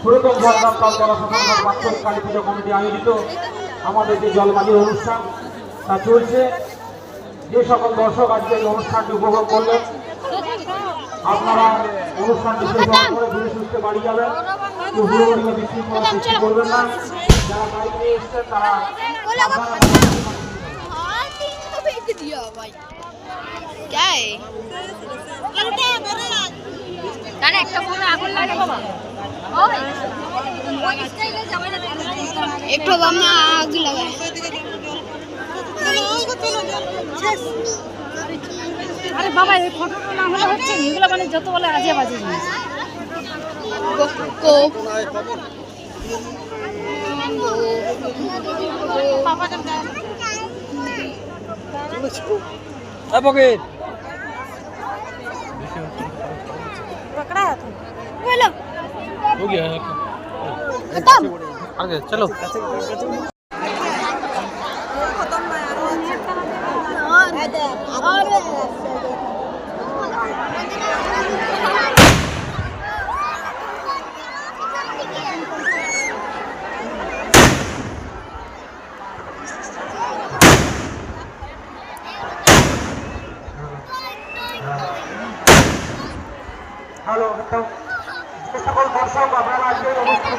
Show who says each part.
Speaker 1: পুরাতন ঝাড়গ্রাম তালতলা শাসনঘাট বাৎসরিক কালী পুজো কমিটি আয়োজিত আমাদের যে জলমাঝির অনুষ্ঠান তা চলছে। যে সকল দর্শক আজকে এই অনুষ্ঠানটি উপভোগ করলেন, আপনারা অনুষ্ঠানটি শেষ হওয়ার পরে ধীরে সুস্থে বাড়ি যাবেন। কেউ হুড়োহুড়ি বা বিশৃঙ্খলা সৃষ্টি করবেন না। যারা বাইক নিয়ে এসছেন তারা
Speaker 2: একটু আগ লাগায়।
Speaker 3: আরে বাবা, এই ফটোটা না হলে হচ্ছে এগুলো মানে যত বলে আজে বাজে জিনিস।
Speaker 1: চলো হ্যালো, যে সকল দর্শক আপনারা আজকে অনুষ্ঠান